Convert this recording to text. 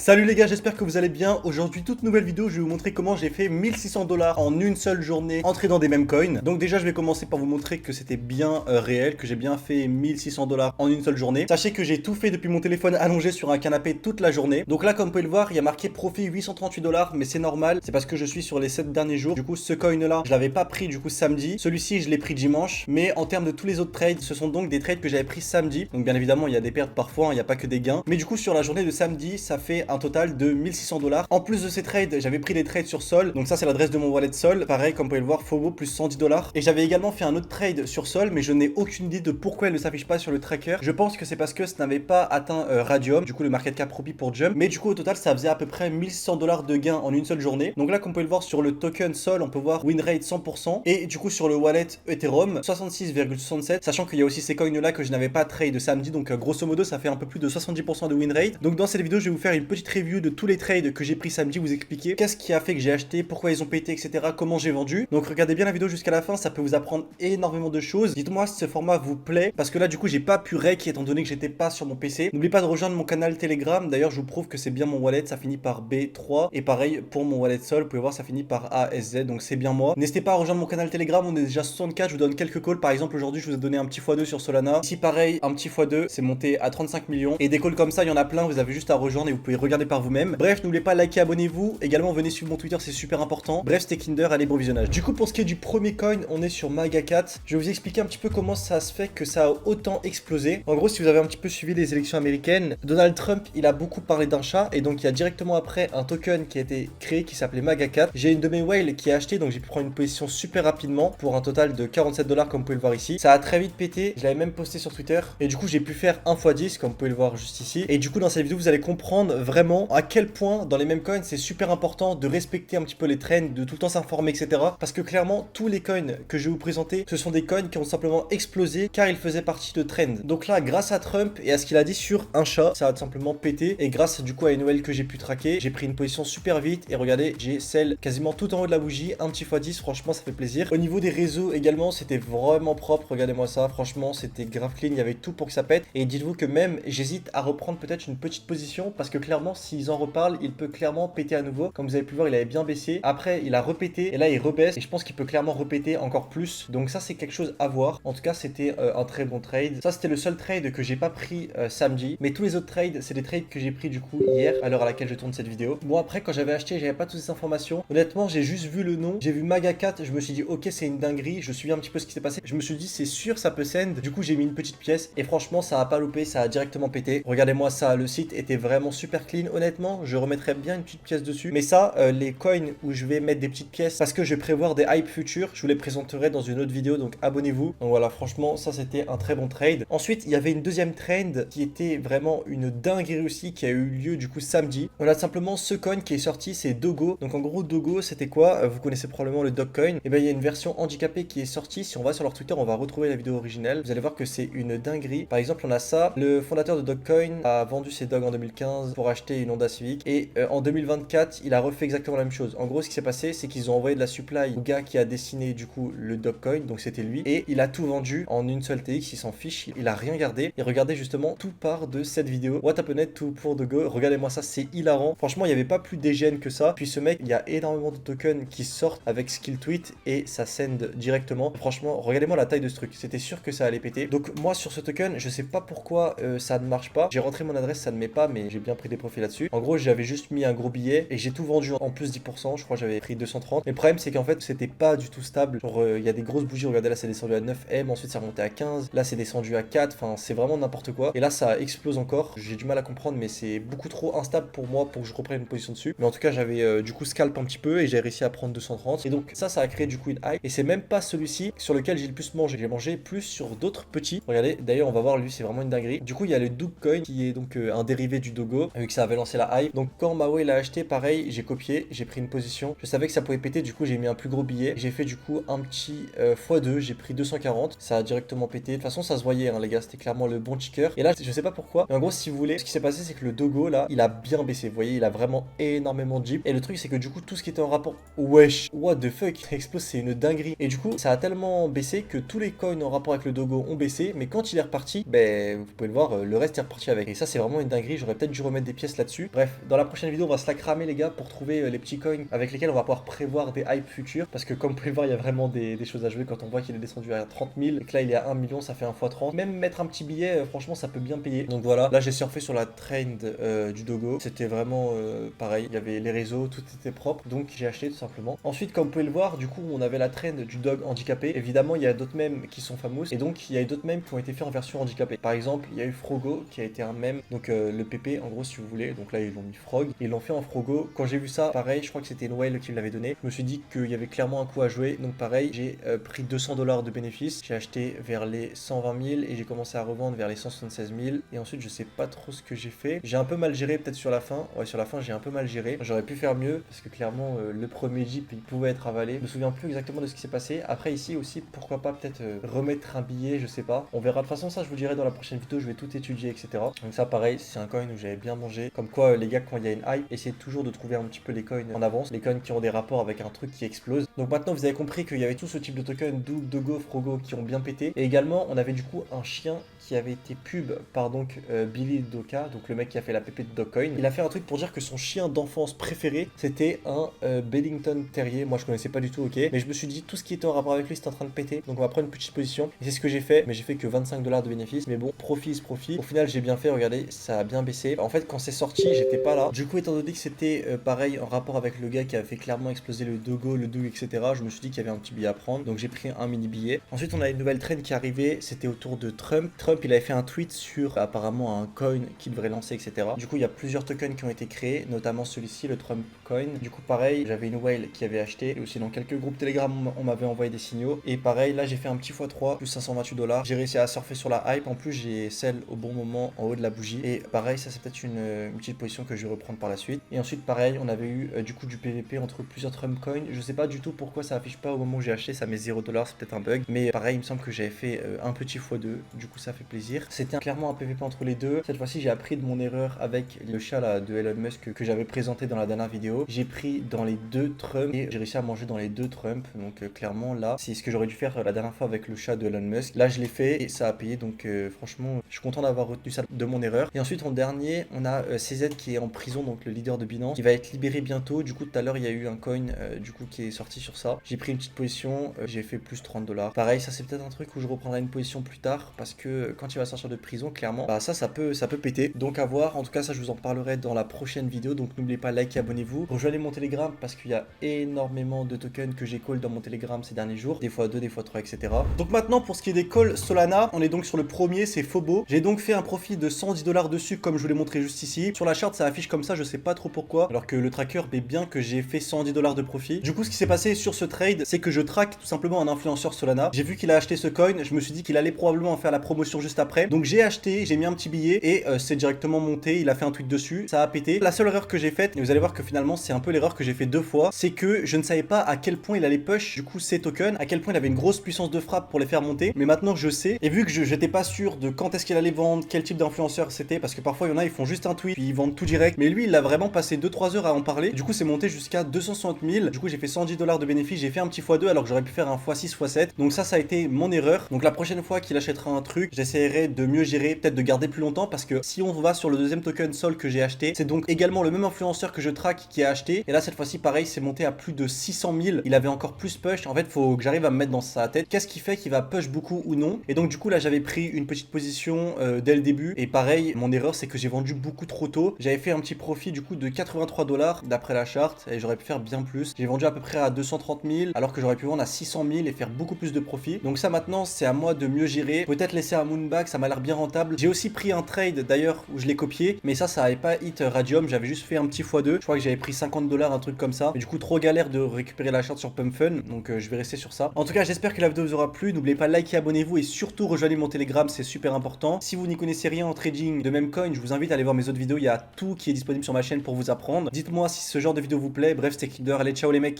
Salut les gars, j'espère que vous allez bien. Aujourd'hui, toute nouvelle vidéo, je vais vous montrer comment j'ai fait 1600 $ en une seule journée entrée dans des mêmes coins. Donc déjà, je vais commencer par vous montrer que c'était bien réel, que j'ai bien fait 1600 $ en une seule journée. Sachez que j'ai tout fait depuis mon téléphone allongé sur un canapé toute la journée. Donc là, comme vous pouvez le voir, il y a marqué profit 838 $, mais c'est normal, c'est parce que je suis sur les 7 derniers jours. Du coup, ce coin là, je l'avais pas pris du coup samedi. Celui-ci, je l'ai pris dimanche. Mais en termes de tous les autres trades, ce sont donc des trades que j'avais pris samedi. Donc bien évidemment, il y a des pertes parfois, hein, il n'y a pas que des gains. Mais du coup, sur la journée de samedi, ça fait un total de 1600 $. En plus de ces trades, j'avais pris des trades sur Sol. Donc ça, c'est l'adresse de mon wallet Sol. Pareil, comme vous pouvez le voir, FOMO plus 110 $. Et j'avais également fait un autre trade sur Sol, mais je n'ai aucune idée de pourquoi elle ne s'affiche pas sur le tracker. Je pense que c'est parce que ça n'avait pas atteint Radium, du coup le market cap propi pour Jump. Mais du coup, au total, ça faisait à peu près 1600 $ de gains en une seule journée. Donc là, comme vous pouvez le voir sur le token Sol, on peut voir win rate 100%. Et du coup, sur le wallet Ethereum, 66,67. Sachant qu'il y a aussi ces coins là que je n'avais pas trade samedi. Donc grosso modo, ça fait un peu plus de 70% de win rate. Donc dans cette vidéo, je vais vous faire une petite review de tous les trades que j'ai pris samedi, vous expliquer qu'est-ce qui a fait que j'ai acheté, pourquoi ils ont pété, etc., comment j'ai vendu. Donc regardez bien la vidéo jusqu'à la fin, ça peut vous apprendre énormément de choses. Dites-moi si ce format vous plaît, parce que là du coup j'ai pas pu rec étant donné que j'étais pas sur mon PC. N'oubliez pas de rejoindre mon canal Telegram, d'ailleurs je vous prouve que c'est bien mon wallet, ça finit par B3, et pareil pour mon wallet Sol, vous pouvez voir ça finit par ASZ, donc c'est bien moi. N'hésitez pas à rejoindre mon canal Telegram, on est déjà 64, je vous donne quelques calls, par exemple aujourd'hui je vous ai donné un petit x2 sur Solana. Ici pareil, un petit x2, c'est monté à 35 millions, et des calls comme ça il y en a plein, vous avez juste à rejoindre et vous pouvez regarder par vous-même. Bref, n'oubliez pas de liker, abonnez-vous. Également, venez suivre mon Twitter, c'est super important. Bref, c'était Kinder, allez, bon visionnage. Du coup, pour ce qui est du premier coin, on est sur MAGA4. Je vais vous expliquer un petit peu comment ça se fait que ça a autant explosé. En gros, si vous avez un petit peu suivi les élections américaines, Donald Trump, il a beaucoup parlé d'un chat. Et donc, il y a directement après un token qui a été créé qui s'appelait MAGA4. J'ai une de mes whales qui a acheté, donc j'ai pu prendre une position super rapidement pour un total de 47 $, comme vous pouvez le voir ici. Ça a très vite pété. Je l'avais même posté sur Twitter. Et du coup, j'ai pu faire 1 x 10, comme vous pouvez le voir juste ici. Et du coup, dans cette vidéo, vous allez comprendre vraiment à quel point dans les mêmes coins, c'est super important de respecter un petit peu les trends, de tout le temps s'informer, etc. Parce que clairement, tous les coins que je vais vous présenter, ce sont des coins qui ont simplement explosé car ils faisaient partie de trends. Donc là, grâce à Trump et à ce qu'il a dit sur un chat, ça a tout simplement pété. Et grâce du coup à une nouvelle que j'ai pu traquer, j'ai pris une position super vite. Et regardez, j'ai celle quasiment tout en haut de la bougie, un petit x10, franchement ça fait plaisir. Au niveau des réseaux également, c'était vraiment propre, regardez-moi ça, franchement c'était grave clean, il y avait tout pour que ça pète. Et dites-vous que même, j'hésite à reprendre peut-être une petite position parce que clairement, s'ils en reparlent, il peut clairement péter à nouveau. Comme vous avez pu voir, il avait bien baissé. Après, il a repété et là, il rebaisse. Et je pense qu'il peut clairement repéter encore plus. Donc ça, c'est quelque chose à voir. En tout cas, c'était un très bon trade. Ça, c'était le seul trade que j'ai pas pris samedi. Mais tous les autres trades, c'est des trades que j'ai pris du coup hier, à l'heure à laquelle je tourne cette vidéo. Moi, après, quand j'avais acheté, j'avais pas toutes ces informations. Honnêtement, j'ai juste vu le nom. J'ai vu MAGA4. Je me suis dit, ok, c'est une dinguerie. Je suis un petit peu ce qui s'est passé. Je me suis dit, c'est sûr, ça peut send. Du coup, j'ai mis une petite pièce. Et franchement, ça a pas loupé. Ça a directement pété. Regardez-moi ça. Le site était vraiment super clean. Honnêtement, je remettrais bien une petite pièce dessus. Mais ça, les coins où je vais mettre des petites pièces parce que je vais prévoir des hype futurs, je vous les présenterai dans une autre vidéo, donc abonnez-vous. Donc voilà, franchement, ça c'était un très bon trade. Ensuite, il y avait une deuxième trend qui était vraiment une dinguerie aussi qui a eu lieu du coup samedi. On a simplement ce coin qui est sorti, c'est Dogo. Donc en gros, Dogo, c'était quoi? Vous connaissez probablement le Dogecoin. Et bien, il y a une version handicapée qui est sortie. Si on va sur leur Twitter, on va retrouver la vidéo originale. Vous allez voir que c'est une dinguerie. Par exemple, on a ça. Le fondateur de Dogecoin a vendu ses dogs en 2015 pour acheter une Honda Civic. Et en 2024, il a refait exactement la même chose. En gros, ce qui s'est passé, c'est qu'ils ont envoyé de la supply au gars qui a dessiné du coup le Dogecoin, donc c'était lui, et il a tout vendu en une seule TX, il s'en fiche, il a rien gardé. Et regardez justement, tout part de cette vidéo. What happened to pour Dogo? Regardez-moi ça, c'est hilarant. Franchement, il n'y avait pas plus d'hygiène que ça. Puis ce mec, il y a énormément de tokens qui sortent avec skill tweet et ça send directement. Franchement, regardez-moi la taille de ce truc. C'était sûr que ça allait péter. Donc moi sur ce token, je sais pas pourquoi ça ne marche pas. J'ai rentré mon adresse, ça ne met pas, mais j'ai bien pris des profits là-dessus. En gros, j'avais juste mis un gros billet et j'ai tout vendu en plus 10%. Je crois que j'avais pris 230. Mais le problème, c'est qu'en fait, c'était pas du tout stable. Genre, il y a des grosses bougies. Regardez, là, c'est descendu à 9M. Ensuite, ça remontait à 15. Là, c'est descendu à 4. Enfin, c'est vraiment n'importe quoi. Et là, ça explose encore. J'ai du mal à comprendre, mais c'est beaucoup trop instable pour moi pour que je reprenne une position dessus. Mais en tout cas, j'avais du coup scalp un petit peu et j'ai réussi à prendre 230. Et donc, ça a créé du coup une hype. Et c'est même pas celui-ci sur lequel j'ai le plus mangé. J'ai mangé plus sur d'autres petits. Regardez, d'ailleurs, on va voir lui, c'est vraiment une dinguerie. Du coup, il y a le Dogecoin qui est donc un dérivé du Dogo, vu que ça avait lancé la hype. Donc, quand Mao l'a acheté, pareil, j'ai copié, j'ai pris une position. Je savais que ça pouvait péter, du coup j'ai mis un plus gros billet. J'ai fait du coup un petit x2, j'ai pris 240. Ça a directement pété. De toute façon ça se voyait hein, les gars, c'était clairement le bon ticker. Et là je sais pas pourquoi, mais en gros si vous voulez, ce qui s'est passé c'est que le Dogo là, il a bien baissé. Vous voyez, il a vraiment énormément de jeep. Et le truc c'est que du coup tout ce qui était en rapport, wesh, what the fuck, il explose, c'est une dinguerie. Et du coup ça a tellement baissé que tous les coins en rapport avec le Dogo ont baissé. Mais quand il est reparti, ben vous pouvez le voir, le reste est reparti avec. Et ça c'est vraiment une dinguerie. J'aurais peut-être dû remettre des pièces bosse là-dessus. Bref, dans la prochaine vidéo, on va se la cramer les gars pour trouver les petits coins avec lesquels on va pouvoir prévoir des hypes futurs. Parce que comme vous pouvez voir, il y a vraiment des choses à jouer quand on voit qu'il est descendu à 30 000 et que là il est à 1 million, ça fait 1 x 30. Même mettre un petit billet, franchement, ça peut bien payer. Donc voilà, là j'ai surfé sur la trend du Dogo. C'était vraiment pareil, il y avait les réseaux, tout était propre. Donc j'ai acheté tout simplement. Ensuite, comme vous pouvez le voir, du coup, on avait la trend du dog handicapé. Évidemment, il y a d'autres mèmes qui sont famous et donc il y a eu d'autres mèmes qui ont été faits en version handicapée. Par exemple, il y a eu Frogo qui a été un mème, donc le PP en gros, si vous voulez. Donc là, ils l'ont mis Frog, ils l'ont fait en Frogo. Quand j'ai vu ça, pareil, je crois que c'était Noël qui me l'avait donné. Je me suis dit qu'il y avait clairement un coup à jouer. Donc pareil, j'ai pris 200 $ de bénéfices. J'ai acheté vers les 120 000 et j'ai commencé à revendre vers les 176 000. Et ensuite, je sais pas trop ce que j'ai fait. J'ai un peu mal géré peut-être sur la fin. Ouais, sur la fin, j'ai un peu mal géré. J'aurais pu faire mieux parce que clairement, le premier Jeep, il pouvait être avalé. Je me souviens plus exactement de ce qui s'est passé. Après, ici aussi, pourquoi pas peut-être remettre un billet, je sais pas. On verra. De toute façon, ça, je vous dirai dans la prochaine vidéo. Je vais tout étudier, etc. Donc ça, pareil, c'est un coin où j'avais bien mangé. Comme quoi, les gars, quand il y a une hype, essayez toujours de trouver un petit peu les coins en avance. Les coins qui ont des rapports avec un truc qui explose. Donc maintenant, vous avez compris qu'il y avait tout ce type de tokens, Dogo, Frogo, qui ont bien pété. Et également, on avait du coup un chien qui avait été pub par donc Billy Doka, donc le mec qui a fait la pépé de Dogcoin. Il a fait un truc pour dire que son chien d'enfance préféré, c'était un Bellington Terrier. Moi, je connaissais pas du tout, ok. Mais je me suis dit, tout ce qui était en rapport avec lui, c'était en train de péter. Donc on va prendre une petite position. Et c'est ce que j'ai fait. Mais j'ai fait que 25 $ de bénéfices. Mais bon, profit is profit. Au final, j'ai bien fait. Regardez, ça a bien baissé. En fait, quand c'est sorti, j'étais pas là. Du coup, étant donné que c'était pareil en rapport avec le gars qui a fait clairement exploser le Dogo, le Doug, etc., je me suis dit qu'il y avait un petit billet à prendre. Donc j'ai pris un mini billet. Ensuite, on a une nouvelle trend qui arrivait. C'était autour de Trump. Trump, il avait fait un tweet sur apparemment un coin qu'il devrait lancer, etc. Du coup, il y a plusieurs tokens qui ont été créés, notamment celui-ci, le Trump Coin. Du coup, pareil, j'avais une whale qui avait acheté. Et aussi dans quelques groupes Telegram, on m'avait envoyé des signaux. Et pareil, là, j'ai fait un petit x3 plus 528 $. J'ai réussi à surfer sur la hype. En plus, j'ai celle au bon moment en haut de la bougie. Et pareil, ça, c'est peut-être une petite position que je vais reprendre par la suite. Et ensuite, pareil, on avait eu du coup du PVP entre plusieurs Trump Coins. Je sais pas du tout pourquoi ça affiche pas au moment où j'ai acheté. Ça met 0 $, c'est peut-être un bug. Mais pareil, il me semble que j'avais fait un petit x2. Du coup, ça fait plaisir. C'était clairement un PVP entre les deux. Cette fois-ci, j'ai appris de mon erreur avec le chat là, de Elon Musk que j'avais présenté dans la dernière vidéo. J'ai pris dans les deux Trump et j'ai réussi à manger dans les deux Trump. Donc clairement là, c'est ce que j'aurais dû faire la dernière fois avec le chat de Elon Musk. Là, je l'ai fait et ça a payé. Donc franchement, je suis content d'avoir retenu ça de mon erreur. Et ensuite, en dernier, on a CZ qui est en prison, donc le leader de Binance. Il va être libéré bientôt. Du coup, tout à l'heure, il y a eu un coin du coup qui est sorti sur ça. J'ai pris une petite position. J'ai fait plus 30 $. Pareil, ça c'est peut-être un truc où je reprendrai une position plus tard parce que quand il va sortir de prison, clairement, bah ça peut péter. Donc à voir. En tout cas, ça je vous en parlerai dans la prochaine vidéo. Donc n'oubliez pas like et abonnez-vous. Rejoignez mon Telegram parce qu'il y a énormément de tokens que j'ai call dans mon Telegram ces derniers jours. Des fois 2, des fois 3, etc. Donc maintenant pour ce qui est des calls Solana, on est donc sur le premier, c'est Fobo. J'ai donc fait un profit de 110 $ dessus comme je vous l'ai montré juste ici. Sur la charte ça affiche comme ça, je sais pas trop pourquoi. Alors que le tracker met bien que j'ai fait 110 $ de profit. Du coup ce qui s'est passé sur ce trade, c'est que je traque tout simplement un influenceur Solana. J'ai vu qu'il a acheté ce coin, je me suis dit qu'il allait probablement en faire la promotion juste après. Donc j'ai acheté, j'ai mis un petit billet et c'est directement monté, il a fait un tweet dessus, ça a pété. La seule erreur que j'ai faite, et vous allez voir que finalement c'est un peu l'erreur que j'ai fait deux fois, c'est que je ne savais pas à quel point il allait push du coup ces tokens, à quel point il avait une grosse puissance de frappe pour les faire monter. Mais maintenant je sais, et vu que je n'étais pas sûr de quand est-ce qu'il allait vendre, quel type d'influenceur c'était, parce que parfois il y en a ils font juste un tweet puis ils vendent tout direct, mais lui il a vraiment passé 2-3 heures à en parler. Du coup c'est monté jusqu'à 260 000. Du coup j'ai fait 110 $ de bénéfice, j'ai fait un petit x2 alors que j'aurais pu faire un x6 x7. Donc ça a été mon erreur. Donc la prochaine fois qu'il achètera un truc, j'essaierai de mieux gérer, peut-être de garder plus longtemps, parce que si on va sur le deuxième token Sol que j'ai acheté, c'est donc également le même influenceur que je traque qui a acheté. Et là cette fois-ci pareil, c'est monté à plus de 600 000. Il avait encore plus push. En fait faut que j'arrive à me mettre dans sa tête qu'est-ce qui fait qu'il va push beaucoup ou non. Et donc du coup là j'avais pris une petite position dès le début. Et pareil, mon erreur c'est que j'ai vendu beaucoup trop tôt. J'avais fait un petit profit du coup de 83 $ d'après la charte et j'aurais pu faire bien plus. J'ai vendu à peu près à 230 000 alors que j'aurais pu vendre à 600 000 et faire beaucoup plus de profit. Donc ça maintenant c'est à moi de mieux gérer. Peut-être laisser un moonback, ça m'a l'air bien rentable. J'ai aussi pris un trade d'ailleurs où je l'ai copié, mais ça avait pas hit Radium. J'avais juste fait un petit x2. Je crois que j'avais pris 50 $, un truc comme ça. Mais du coup trop galère de récupérer la charte sur PumpFun. Donc je vais rester sur ça. En tout cas j'espère que la vidéo vous aura plu. N'oubliez pas de liker, abonnez-vous et surtout rejoignez mon Telegram, c'est super important. Si vous n'y connaissez rien en trading de même coin, je vous invite à aller voir mes autres vidéos. Il y a tout qui est disponible sur ma chaîne pour vous apprendre. Dites-moi si ce genre de vidéo vous plaît. Bref, c'était Clipder. Allez, ciao les mecs.